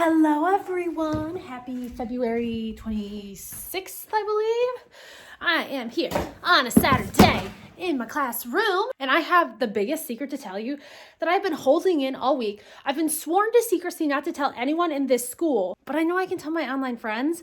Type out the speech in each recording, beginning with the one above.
Hello everyone, happy February 26th, I believe. I am here on a Saturday in my classroom, and I have the biggest secret to tell you that I've been holding in all week. I've been sworn to secrecy not to tell anyone in this school, but I know I can tell my online friends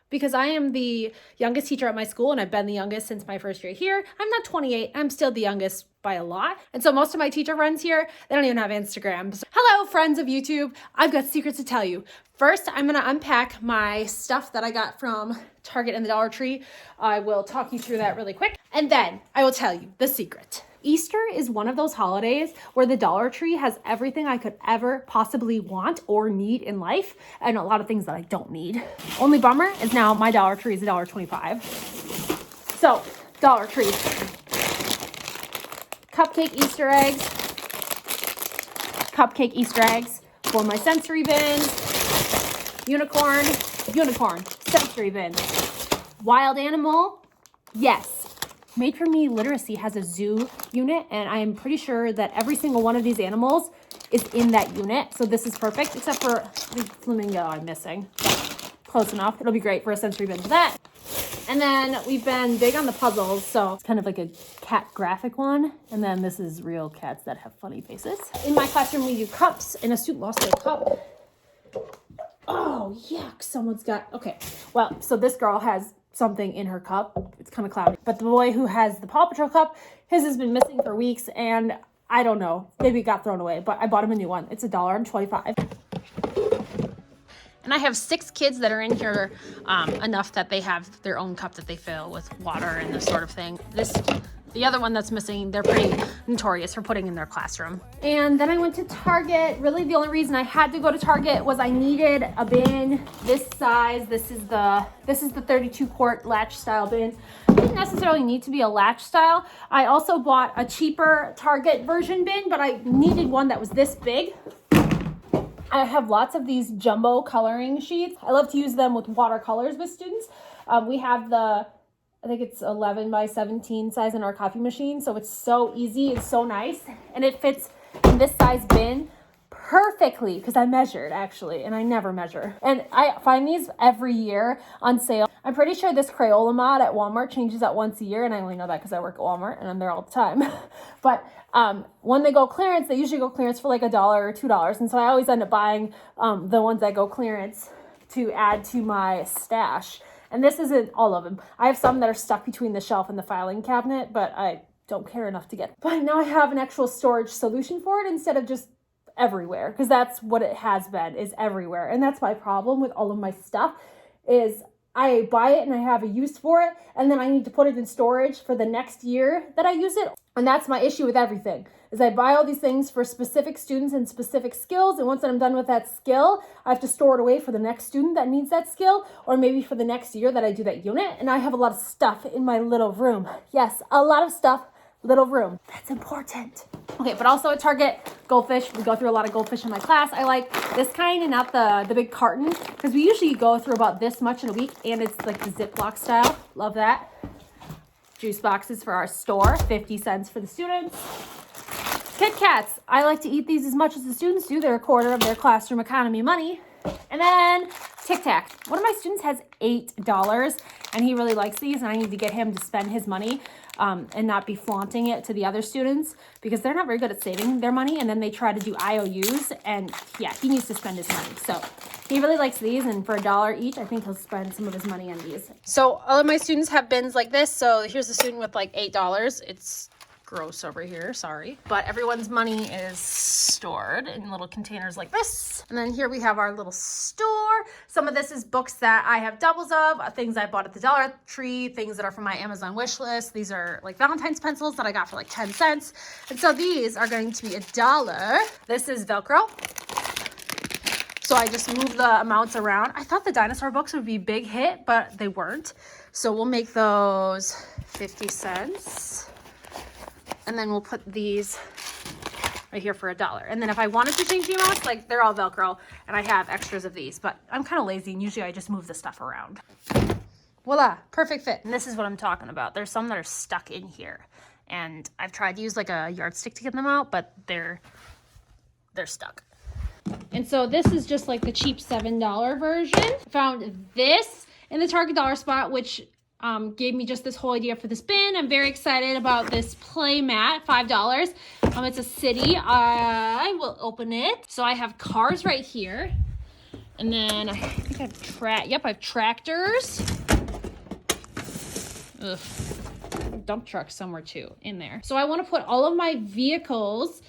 because I am the youngest teacher at my school, and I've been the youngest since my first year here. I'm not 28, I'm still the youngest by a lot. And so most of my teacher friends here, they don't even have Instagram. So, hello, friends of YouTube. I've got secrets to tell you. First, I'm gonna unpack my stuff that I got from Target and the Dollar Tree. I will talk you through that really quick. And then I will tell you the secret. Easter is one of those holidays where the Dollar Tree has everything I could ever possibly want or need in life, and a lot of things that I don't need. Only bummer is now my Dollar Tree is $1.25. So, Dollar Tree. Cupcake Easter eggs for my sensory bins. Unicorn, sensory bins. Wild animal, yes. Made for Me Literacy has a zoo unit, and I am pretty sure that every single one of these animals is in that unit. So this is perfect, except for the flamingo I'm missing. Close enough. It'll be great for a sensory bin for that. And then we've been big on the puzzles, so it's kind of like a cat graphic one. And then this is real cats that have funny faces. In my classroom, we do cups, and a student lost their cup. Oh, yuck, someone's got, okay. Well, so this girl has something in her cup. It's kind of cloudy. But the boy who has the Paw Patrol cup, his has been missing for weeks, and I don't know. Maybe it got thrown away, but I bought him a new one. It's $1.25. And I have 6 kids that are in here enough that they have their own cup that they fill with water and this sort of thing. The other one that's missing, they're pretty notorious for putting in their classroom. And then I went to Target. Really, the only reason I had to go to Target was I needed a bin this size. This is the 32-quart latch style bin. It didn't necessarily need to be a latch style. I also bought a cheaper Target version bin, but I needed one that was this big. I have lots of these jumbo coloring sheets. I love to use them with watercolors with students. We have I think it's 11 by 17 size in our coffee machine. So it's so easy. It's so nice. And it fits in this size bin perfectly because I measured actually, and I never measure. And I find these every year on sale. I'm pretty sure this Crayola mod at Walmart changes out once a year, and I only know that because I work at Walmart and I'm there all the time. But when they go clearance, they usually go clearance for like $1 or $2. And so I always end up buying the ones that go clearance to add to my stash. And this isn't all of them. I have some that are stuck between the shelf and the filing cabinet, but I don't care enough to get. But now I have an actual storage solution for it instead of just everywhere, because that's what it has been, is everywhere. And that's my problem with all of my stuff, is I buy it and I have a use for it, and then I need to put it in storage for the next year that I use it. And that's my issue with everything, is I buy all these things for specific students and specific skills, and once I'm done with that skill, I have to store it away for the next student that needs that skill, or maybe for the next year that I do that unit. And I have a lot of stuff in my little room. Yes, a lot of stuff, little room. That's important. Okay, but also at Target, goldfish. We go through a lot of goldfish in my class. I like this kind and not the big carton, because we usually go through about this much in a week, and it's like the Ziploc style. Love that. Juice boxes for our store, 50 cents for the students. Kit Kats. I like to eat these as much as the students do. They're a quarter of their classroom economy money. And then Tic Tac. One of my students has $8, and he really likes these, and I need to get him to spend his money and not be flaunting it to the other students, because they're not very good at saving their money, and then they try to do IOUs, and yeah, he needs to spend his money. So he really likes these, and for $1 each, I think he'll spend some of his money on these. So all of my students have bins like this. So here's a student with like $8. It's gross over here, sorry. But everyone's money is stored in little containers like this. And then here we have our little store. Some of this is books that I have doubles of, things I bought at the Dollar Tree, things that are from my Amazon wish list. These are like Valentine's pencils that I got for like 10 cents. And so these are going to be $1. This is Velcro. So I just move the amounts around. I thought the dinosaur books would be a big hit, but they weren't. So we'll make those 50 cents. And then we'll put these right here for $1. And then if I wanted to change the amounts, like they're all Velcro, and I have extras of these, but I'm kind of lazy, and usually I just move the stuff around. Voila, perfect fit. And this is what I'm talking about. There's some that are stuck in here, and I've tried to use like a yardstick to get them out, but they're stuck. And so this is just like the cheap $7 version. Found this in the Target dollar spot, which gave me just this whole idea for this bin. I'm very excited about this play mat, $5. It's a city. I will open it. So I have cars right here. And then I think I have tractors. Ugh. Dump truck somewhere too in there. So I want to put all of my vehicles,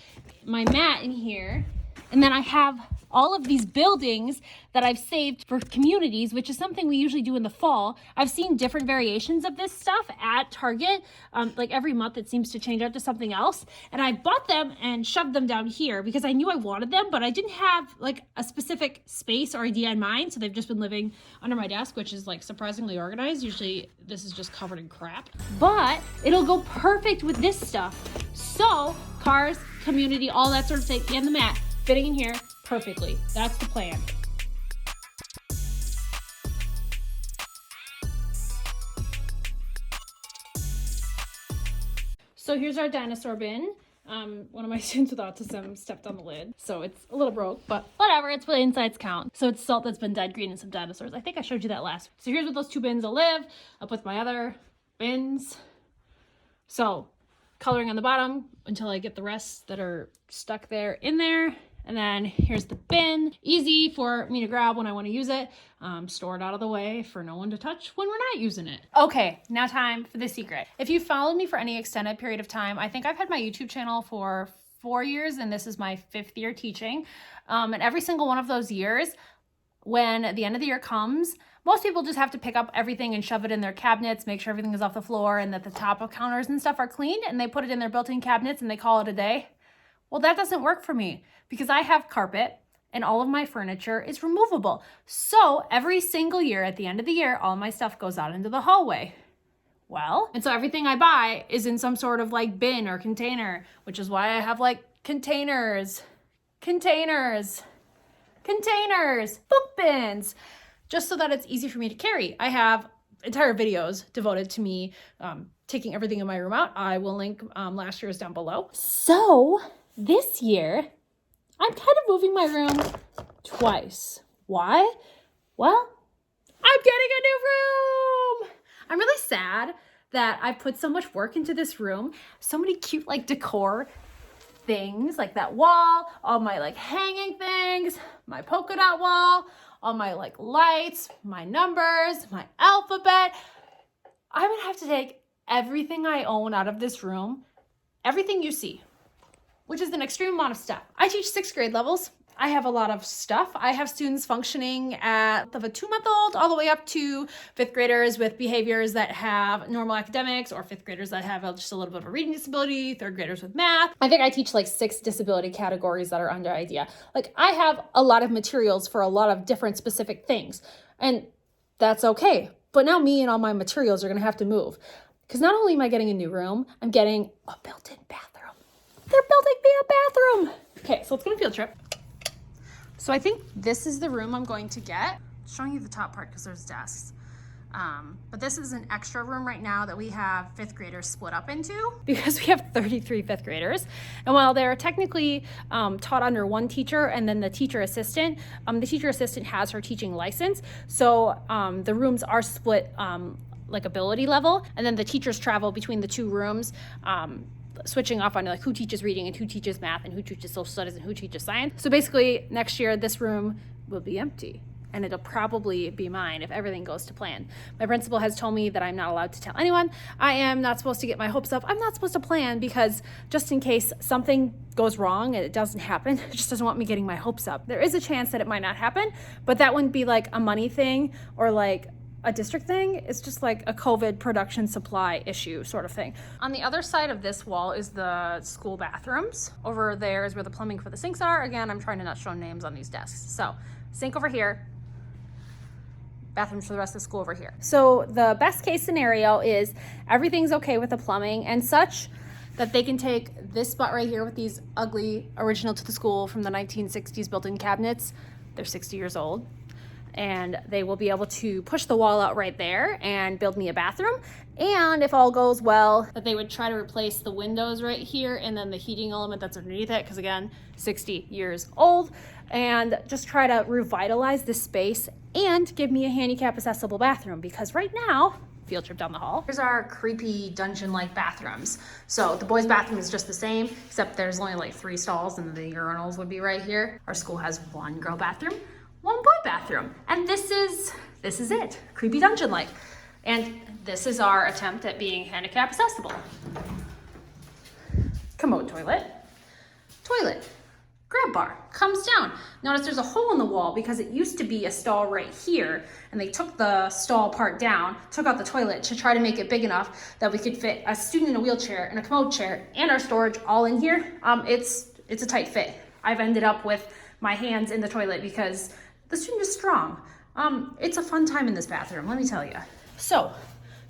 my mat in here. And then I have all of these buildings that I've saved for communities, which is something we usually do in the fall. I've seen different variations of this stuff at Target. Like every month it seems to change out to something else. And I bought them and shoved them down here because I knew I wanted them, but I didn't have like a specific space or idea in mind. So they've just been living under my desk, which is like surprisingly organized. Usually this is just covered in crap, but it'll go perfect with this stuff. So cars, community, all that sort of thing, and the mat fitting in here perfectly. That's the plan. So here's our dinosaur bin. One of my students with autism stepped on the lid, so it's a little broke, but whatever, it's what insides count. So it's salt that's been dyed green and some dinosaurs. I think I showed you that last. So here's where those two bins will live, up with my other bins. So coloring on the bottom until I get the rest that are stuck there in there. And then here's the bin, easy for me to grab when I want to use it, store it out of the way for no one to touch when we're not using it. Okay, now time for the secret. If you followed me for any extended period of time, I think I've had my YouTube channel for 4 years and this is my 5th year teaching. And every single one of those years, when the end of the year comes, most people just have to pick up everything and shove it in their cabinets, make sure everything is off the floor and that the top of counters and stuff are cleaned, and they put it in their built-in cabinets and they call it a day. Well, that doesn't work for me because I have carpet and all of my furniture is removable. So every single year at the end of the year, all my stuff goes out into the hallway. Well, and so everything I buy is in some sort of like bin or container, which is why I have like containers, book bins, just so that it's easy for me to carry. I have entire videos devoted to me taking everything in my room out. I will link last year's down below. So this year, I'm kind of moving my room twice. Why? Well, I'm getting a new room. I'm really sad that I put so much work into this room. So many cute like decor things, like that wall, all my like hanging things, my polka dot wall, all my like lights, my numbers, my alphabet. I'm gonna have to take everything I own out of this room, everything you see, which is an extreme amount of stuff. I teach 6th grade levels. I have a lot of stuff. I have students functioning at of a 2-month-old all the way up to 5th graders with behaviors that have normal academics, or 5th graders that have just a little bit of a reading disability, 3rd graders with math. I think I teach like 6 disability categories that are under IDEA. Like I have a lot of materials for a lot of different specific things, and that's okay. But now me and all my materials are gonna have to move. Because not only am I getting a new room, I'm getting a built-in bathroom. They're building me a bathroom. Okay, so let's go on a field trip. So I think this is the room I'm going to get. I'm showing you the top part because there's desks. But this is an extra room right now that we have 5th graders split up into because we have 33 5th graders. And while they're technically taught under one teacher and then the teacher assistant has her teaching license. So the rooms are split like ability level, and then the teachers travel between the 2 rooms, switching off on like who teaches reading and who teaches math and who teaches social studies and who teaches science. So basically next year this room will be empty and it'll probably be mine if everything goes to plan. My principal has told me that I'm not allowed to tell anyone. I am not supposed to get my hopes up. I'm not supposed to plan because just in case something goes wrong and it doesn't happen, it just doesn't want me getting my hopes up. There is a chance that it might not happen, but that wouldn't be like a money thing or like a district thing. It's just like a COVID production supply issue sort of thing. On the other side of this wall is the school bathrooms. Over there is where the plumbing for the sinks are. Again, I'm trying to not show names on these desks. So sink over here, bathrooms for the rest of the school over here. So the best case scenario is everything's okay with the plumbing and such that they can take this spot right here with these ugly original to the school from the 1960s built-in cabinets. They're 60 years old. and they will be able to push the wall out right there and build me a bathroom. And if all goes well, that they would try to replace the windows right here and then the heating element that's underneath it, because again, 60 years old, and just try to revitalize this space and give me a handicap accessible bathroom, because right now, field trip down the hall. Here's our creepy dungeon-like bathrooms. So the boys' bathroom is just the same, except there's only like 3 stalls and the urinals would be right here. Our school has 1 girl bathroom, 1 boy bathroom. And this is it, creepy dungeon-like. And this is our attempt at being handicap accessible. Commode toilet, grab bar, comes down. Notice there's a hole in the wall because it used to be a stall right here, and they took the stall part down, took out the toilet to try to make it big enough that we could fit a student in a wheelchair and a commode chair and our storage all in here. It's a tight fit. I've ended up with my hands in the toilet because the student is strong. It's a fun time in this bathroom, let me tell you. So,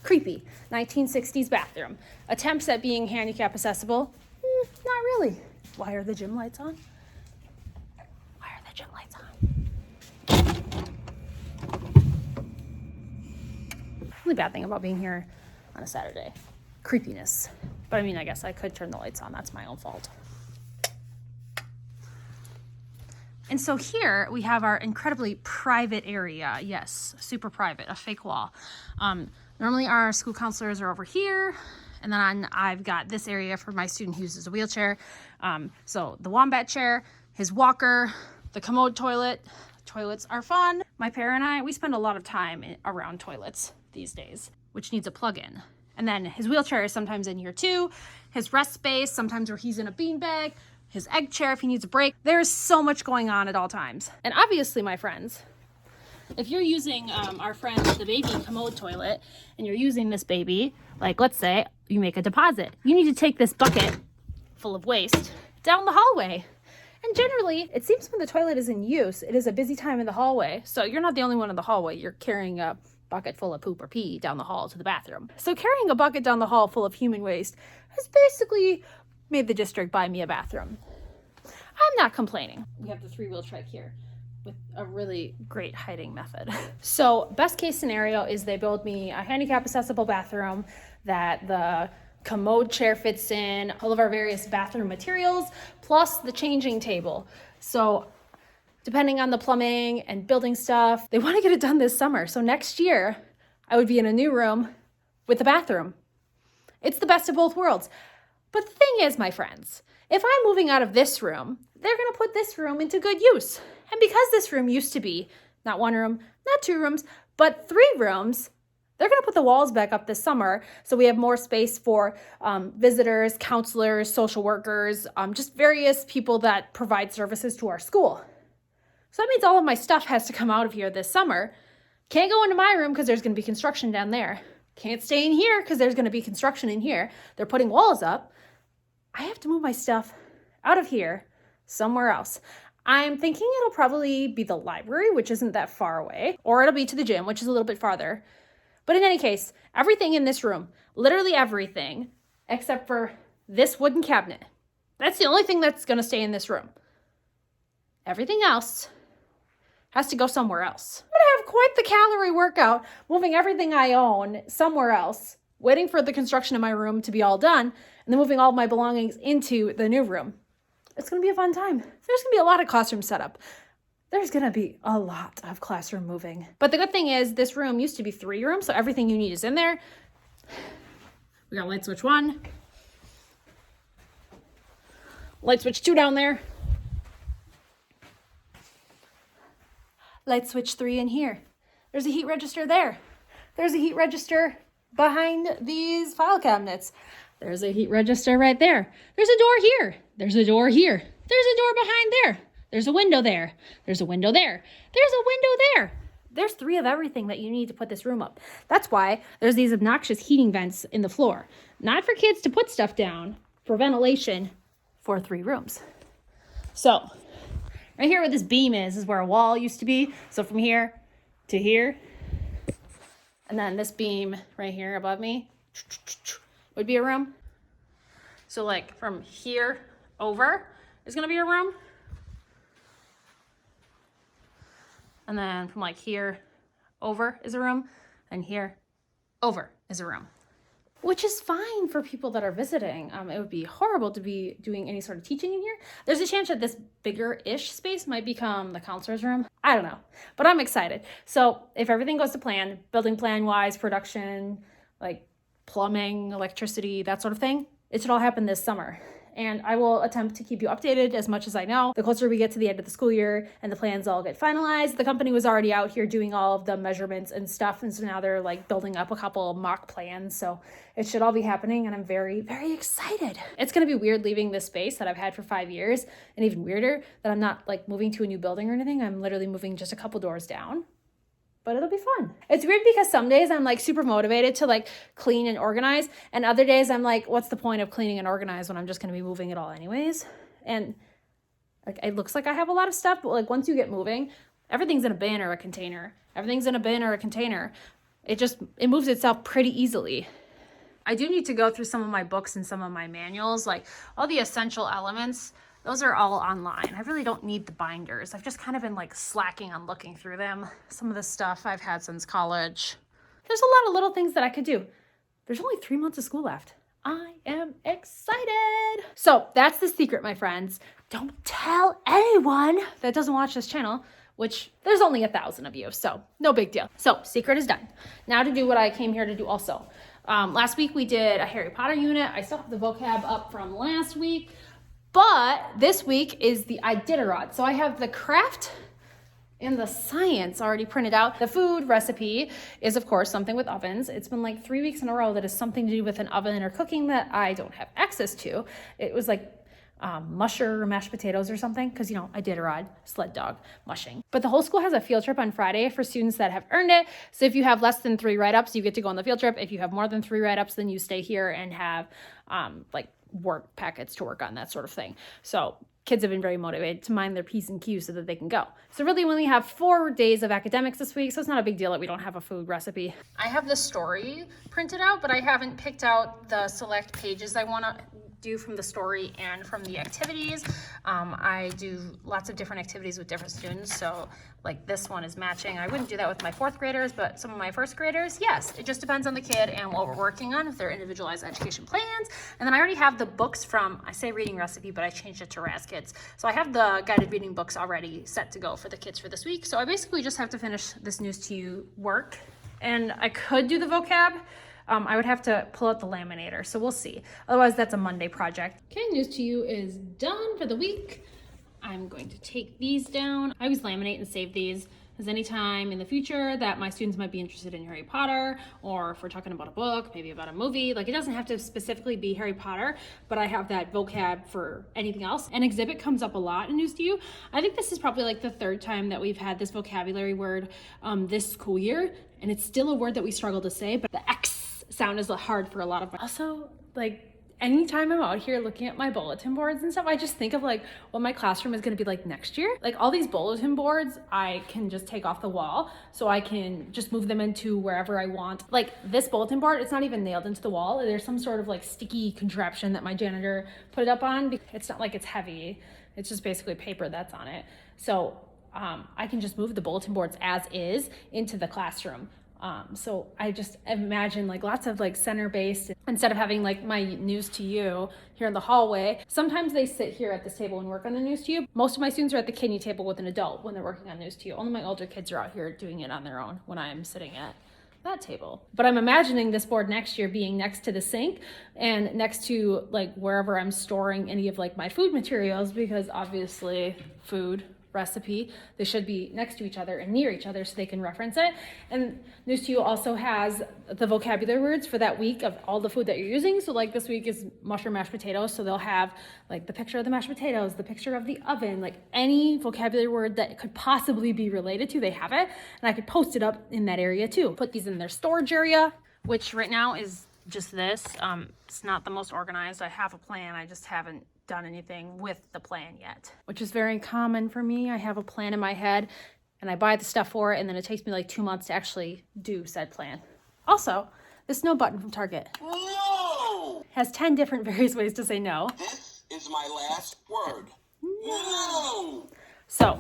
creepy 1960s bathroom. Attempts at being handicap accessible? Not really. Why are the gym lights on? The bad thing about being here on a Saturday, creepiness. But I mean, I guess I could turn the lights on. That's my own fault. And so here we have our incredibly private area. Yes, super private, a fake wall. Normally our school counselors are over here, and then I've got this area for my student who uses a wheelchair. So the wombat chair, his walker, the commode toilet. Toilets are fun. My pair and I, we spend a lot of time around toilets these days, which needs a plug-in. And then his wheelchair is sometimes in here too. His rest space, sometimes where he's in a beanbag. His egg chair if he needs a break. There's so much going on at all times. And obviously, my friends, if you're using our friend, the baby commode toilet, and you're using this baby, like let's say you make a deposit, you need to take this bucket full of waste down the hallway. And generally, it seems when the toilet is in use, it is a busy time in the hallway. So you're not the only one in the hallway. You're carrying a bucket full of poop or pee down the hall to the bathroom. So carrying a bucket down the hall full of human waste has basically made the district buy me a bathroom. I'm not complaining. We have the 3-wheel trike here with a really great hiding method. So best case scenario is they build me a handicap accessible bathroom that the commode chair fits in, all of our various bathroom materials, plus the changing table. So depending on the plumbing and building stuff, they want to get it done this summer. So next year, I would be in a new room with a bathroom. It's the best of both worlds. But the thing is, my friends, if I'm moving out of this room, they're going to put this room into good use. And because this room used to be not 1 room, not 2 rooms, but 3 rooms, they're going to put the walls back up this summer so we have more space for visitors, counselors, social workers, just various people that provide services to our school. So that means all of my stuff has to come out of here this summer. Can't go into my room because there's going to be construction down there. Can't stay in here because there's going to be construction in here. They're putting walls up. I have to move my stuff out of here somewhere else. I'm thinking it'll probably be the library, which isn't that far away, or it'll be to the gym, which is a little bit farther. But in any case, everything in this room, literally everything, except for this wooden cabinet. That's the only thing that's going to stay in this room. Everything else has to go somewhere else. I'm going to have quite the calorie workout, moving everything I own somewhere else, waiting for the construction of my room to be all done, and then moving all of my belongings into the new room. It's going to be a fun time. There's going to be a lot of classroom setup. There's going to be a lot of classroom moving. But the good thing is this room used to be 3 rooms, so everything you need is in there. We got light switch 1. Light switch 2 down there. Light switch 3 in here. There's a heat register there. There's a heat register behind these file cabinets. There's a heat register right there. There's a door here. There's a door here. There's a door behind there. There's a window there. There's a window there. There's a window there. There's 3 of everything that you need to put this room up. That's why there's these obnoxious heating vents in the floor. Not for kids to put stuff down, for ventilation for 3 rooms. So right here where this beam is where a wall used to be. So from here to here, and then this beam right here above me would be a room. So like from here over is gonna be a room. And then from like here over is a room, and here over is a room. Which is fine for people that are visiting. It would be horrible to be doing any sort of teaching in here. There's a chance that this bigger-ish space might become the counselor's room. I don't know, but I'm excited. So if everything goes to plan, building plan-wise, production, like plumbing, electricity, that sort of thing, it should all happen this summer. And I will attempt to keep you updated as much as I know. The closer we get to the end of the school year and the plans all get finalized, the company was already out here doing all of the measurements and stuff. And so now they're like building up a couple mock plans. So it should all be happening. And I'm very, very excited. It's going to be weird leaving this space that I've had for 5 years, and even weirder that I'm not like moving to a new building or anything. I'm literally moving just a couple doors down. But it'll be fun. It's weird because some days I'm like super motivated to like clean and organize. And other days I'm like, what's the point of cleaning and organize when I'm just going to be moving it all anyways? And like, it looks like I have a lot of stuff, but like once you get moving, everything's in a bin or a container. Everything's in a bin or a container. It moves itself pretty easily. I do need to go through some of my books and some of my manuals, like all the essential elements. Those are all online. I really don't need the binders. I've just kind of been like slacking on looking through them. Some of the stuff I've had since college. There's a lot of little things that I could do. There's only 3 months of school left. I am excited. So that's the secret, my friends. Don't tell anyone that doesn't watch this channel, which there's only 1,000 of you, so no big deal. So secret is done. Now to do what I came here to do also. Last week we did a Harry Potter unit. I still have the vocab up from last week. But this week is the Iditarod. So I have the craft and the science already printed out. The food recipe is, of course, something with ovens. It's been like 3 weeks in a row that is something to do with an oven or cooking that I don't have access to. It was like musher or mashed potatoes or something, because, you know, Iditarod, sled dog, mushing. But the whole school has a field trip on Friday for students that have earned it. So if you have less than 3 write-ups, you get to go on the field trip. If you have more than 3 write-ups, then you stay here and have like work packets to work on, that sort of thing. So kids have been very motivated to mind their P's and Q's so that they can go. So really we only have 4 days of academics this week, so it's not a big deal that we don't have a food recipe. I have the story printed out, but I haven't picked out the select pages I want to do from the story and from the activities. I do lots of different activities with different students, so like this one is matching. I wouldn't do that with my 4th graders, but some of my 1st graders, yes. It just depends on the kid and what we're working on, if they're individualized education plans. And then I already have the books from, I say reading recipe, but I changed it to Raz Kids. So I have the guided reading books already set to go for the kids for this week. So I basically just have to finish this News to You work. And I could do the vocab. I would have to pull out the laminator, so we'll see. Otherwise, that's a Monday project. Okay, News to You is done for the week. I'm going to take these down. I always laminate and save these, because anytime in the future that my students might be interested in Harry Potter, or if we're talking about a book, maybe about a movie, like it doesn't have to specifically be Harry Potter, but I have that vocab for anything else. An exhibit comes up a lot in News to You. I think this is probably like the 3rd time that we've had this vocabulary word this school year, and it's still a word that we struggle to say, but the X sound is hard for a lot of us. Also, like anytime I'm out here looking at my bulletin boards and stuff, I just think of like what my classroom is going to be like next year. Like all these bulletin boards, I can just take off the wall, so I can just move them into wherever I want. Like this bulletin board, it's not even nailed into the wall. There's some sort of like sticky contraption that my janitor put it up on. It's not like it's heavy. It's just basically paper that's on it. So I can just move the bulletin boards as is into the classroom. So I just imagine like lots of like center-based, instead of having like my News to You here in the hallway. Sometimes they sit here at this table and work on the News to You. Most of my students are at the kidney table with an adult when they're working on News to You. Only my older kids are out here doing it on their own when I'm sitting at that table. But I'm imagining this board next year being next to the sink and next to like wherever I'm storing any of like my food materials, because obviously food recipe, they should be next to each other and near each other so they can reference it. And News to You also has the vocabulary words for that week of all the food that you're using. So like this week is mushroom mashed potatoes, so they'll have like the picture of the mashed potatoes, the picture of the oven, like any vocabulary word that could possibly be related to, they have it. And I could post it up in that area too. Put these in their storage area, which right now is just this. It's not the most organized. I have a plan, I just haven't done anything with the plan yet, which is very common for me. I have a plan in my head and I buy the stuff for it, and then it takes me like 2 months to actually do said plan. Also, this no button from Target has 10 different various ways to say no. This is my last word. No! So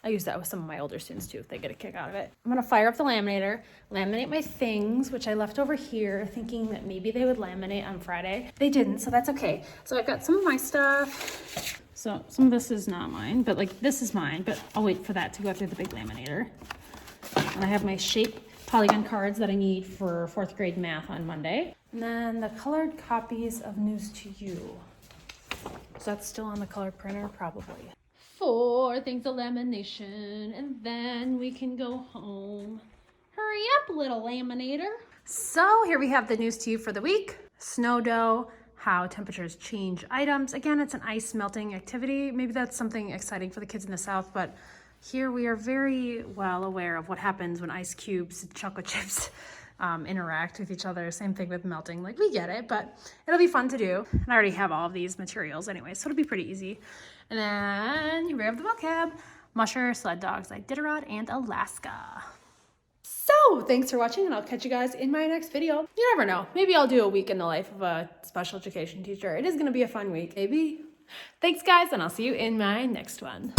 I use that with some of my older students too if they get a kick out of it. I'm gonna fire up the laminator, laminate my things, which I left over here thinking that maybe they would laminate on Friday. They didn't, so that's okay. So I've got some of my stuff. So some of this is not mine, but like this is mine, but I'll wait for that to go through the big laminator. And I have my shape polygon cards that I need for 4th grade math on Monday. And then the colored copies of News to You. So that's still on the color printer, probably. 4 things of lamination, and then we can go home. Hurry up, little laminator. So here we have the news to you for the week. Snow dough, how temperatures change items. Again, it's an ice melting activity. Maybe that's something exciting for the kids in the South, but here we are very well aware of what happens when ice cubes and chocolate chips interact with each other. Same thing with melting. Like, we get it, but it'll be fun to do. And I already have all of these materials anyway, so it'll be pretty easy. And then you have the vocab, musher, sled dogs, Iditarod, and Alaska. So thanks for watching, and I'll catch you guys in my next video. You never know. Maybe I'll do a week in the life of a special education teacher. It is going to be a fun week, maybe. Thanks, guys, and I'll see you in my next one.